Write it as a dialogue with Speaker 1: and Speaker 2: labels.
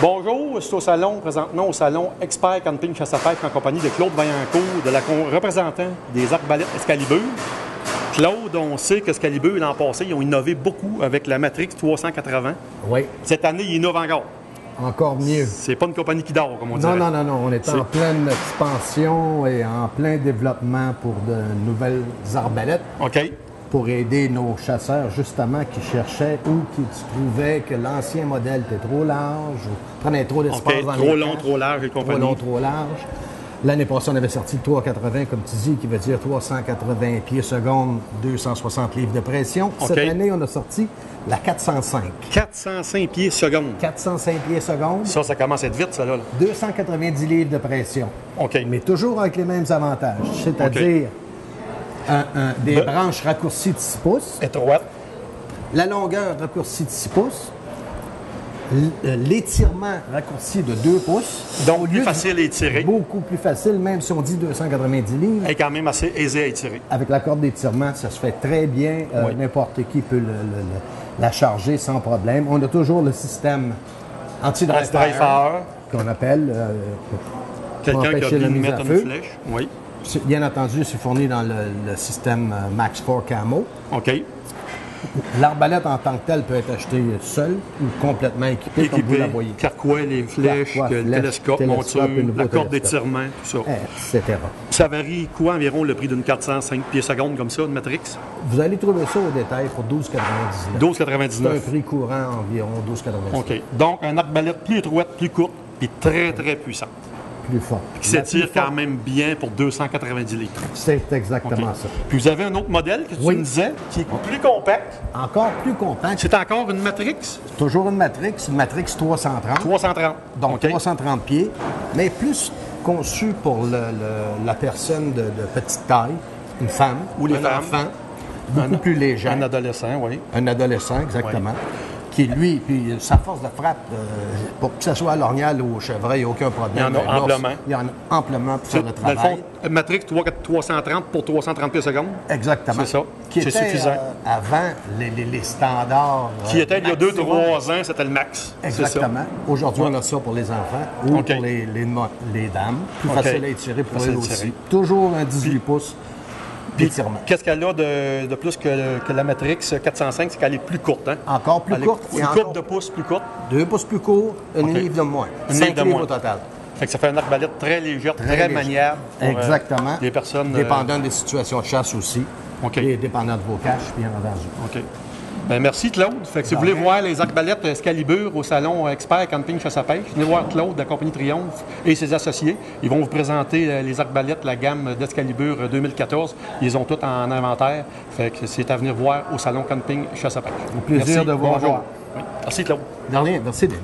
Speaker 1: Bonjour, je suis au salon, présentement au salon Expert Camping Chasse à Pêche en compagnie de Claude Vaillancourt, représentant des arbalètes Excalibur. Claude, on sait qu'Excalibur, l'an passé, ils ont innové beaucoup avec la Matrix 380.
Speaker 2: Oui.
Speaker 1: Cette année, ils innovent encore.
Speaker 2: Encore mieux.
Speaker 1: C'est pas une compagnie qui dort, comme on dirait.
Speaker 2: Non, non, non, non. On est en pleine expansion et en plein développement pour de nouvelles arbalètes.
Speaker 1: OK.
Speaker 2: Pour aider nos chasseurs, justement, qui cherchaient ou qui trouvaient que l'ancien modèle était trop large ou prenait trop d'espace dans les
Speaker 1: trop long,
Speaker 2: caches.
Speaker 1: trop large et compagnie.
Speaker 2: Trop long, trop large. L'année passée, on avait sorti le 380, comme tu dis, qui veut dire 380 pieds secondes, 260 livres de pression.
Speaker 1: OK.
Speaker 2: Cette année, on a sorti la 405.
Speaker 1: 405 pieds secondes.
Speaker 2: 405 pieds secondes.
Speaker 1: Ça commence à être vite, ça, là.
Speaker 2: 290 livres de pression.
Speaker 1: OK.
Speaker 2: Mais toujours avec les mêmes avantages, c'est-à-dire des branches raccourcies de 6 pouces,
Speaker 1: Étroite.
Speaker 2: la longueur raccourcie de 6 pouces, l'étirement raccourci de 2 pouces.
Speaker 1: Donc, plus facile à étirer.
Speaker 2: Beaucoup plus facile, même si on dit 290 livres.
Speaker 1: Elle est quand même assez aisée à étirer.
Speaker 2: Avec la corde d'étirement, ça se fait très bien.
Speaker 1: Oui.
Speaker 2: N'importe qui peut la charger sans problème. On a toujours le système anti-driver qu'on appelle pour
Speaker 1: Quelqu'un qui a
Speaker 2: empêcher la
Speaker 1: bien
Speaker 2: mise
Speaker 1: mettre
Speaker 2: à
Speaker 1: une
Speaker 2: feu.
Speaker 1: flèche. Oui.
Speaker 2: Bien entendu, c'est fourni dans le système Max 4 Camo.
Speaker 1: OK.
Speaker 2: L'arbalète en tant que telle peut être achetée seule ou complètement équipée, comme vous la voyez.
Speaker 1: Carquois, les flèches,
Speaker 2: Carquois,
Speaker 1: le télescope, monture,
Speaker 2: et nouveau
Speaker 1: la corde
Speaker 2: télescope.
Speaker 1: d'étirement, tout ça.
Speaker 2: Etc.
Speaker 1: Ça varie quoi environ le prix d'une 405 pieds secondes comme ça, de Matrix?
Speaker 2: Vous allez trouver ça au détail pour 12,99. C'est un
Speaker 1: 12,99.
Speaker 2: prix courant environ 12,99.
Speaker 1: OK. Donc, un arbalète plus étroite, plus courte, puis très, très puissant.
Speaker 2: Plus fort.
Speaker 1: Qui s'étire quand même bien pour 290 litres.
Speaker 2: C'est exactement ça.
Speaker 1: Puis vous avez un autre modèle que tu
Speaker 2: Oui.
Speaker 1: me disais, qui est plus compact.
Speaker 2: Encore plus compact.
Speaker 1: C'est encore une Matrix
Speaker 2: Toujours une Matrix 330.
Speaker 1: 330.
Speaker 2: Donc
Speaker 1: OK.
Speaker 2: 330 pieds, mais plus conçu pour la personne de petite taille, une femme
Speaker 1: Ou les
Speaker 2: un
Speaker 1: femmes.
Speaker 2: enfant, beaucoup plus léger.
Speaker 1: Un adolescent, oui.
Speaker 2: Un adolescent, exactement. Qui, lui, puis sa force de frappe, pour que ce soit à l'orignal ou au chevreuil, il n'y a aucun problème.
Speaker 1: Il y en a amplement.
Speaker 2: Il y en a amplement pour faire le
Speaker 1: Dans le
Speaker 2: travail.
Speaker 1: fond, Matrix 330 pour 330 pieds secondes.
Speaker 2: Exactement.
Speaker 1: C'est ça.
Speaker 2: Qui
Speaker 1: C'est
Speaker 2: était,
Speaker 1: suffisant.
Speaker 2: Avant, les standards.
Speaker 1: Qui était il y a
Speaker 2: maximum.
Speaker 1: 2-3 ans, c'était le max. C'est ça.
Speaker 2: Exactement. Aujourd'hui, on a ça pour les enfants ou
Speaker 1: OK.
Speaker 2: pour les dames. Plus
Speaker 1: OK.
Speaker 2: facile à étirer pour
Speaker 1: Facile
Speaker 2: elles
Speaker 1: à
Speaker 2: aussi.
Speaker 1: étirer.
Speaker 2: Toujours un 18 pouces d'étirement.
Speaker 1: Qu'est-ce qu'elle a de plus que la Matrix 405, c'est qu'elle est plus courte. Hein?
Speaker 2: Encore plus
Speaker 1: Elle est
Speaker 2: courte.
Speaker 1: Une coupe de pouces plus courte.
Speaker 2: 2 pouces plus court, une
Speaker 1: OK.
Speaker 2: livre de moins.
Speaker 1: Une
Speaker 2: 5
Speaker 1: livre de
Speaker 2: livres
Speaker 1: moins.
Speaker 2: au total.
Speaker 1: Fait que ça fait une arbalète très légère, très
Speaker 2: léger.
Speaker 1: maniable. Pour,
Speaker 2: Exactement.
Speaker 1: les personnes.
Speaker 2: Dépendant des situations de chasse aussi.
Speaker 1: OK.
Speaker 2: Et dépendant de vos caches, bien entendu.
Speaker 1: OK. Ben, merci Claude. Fait que si vous voulez voir les arbalètes Excalibur au salon Expert Camping Chasse à Pêche, venez voir Claude de la compagnie Triomphe et ses associés. Ils vont vous présenter les arbalètes, la gamme d'Excalibur 2014. Ils ont tout en inventaire. Fait que c'est à venir voir au salon Camping Chasse à Pêche.
Speaker 2: Au plaisir de vous
Speaker 1: Bonjour.
Speaker 2: revoir.
Speaker 1: Oui. Merci Claude.
Speaker 2: De rien, merci. Denis.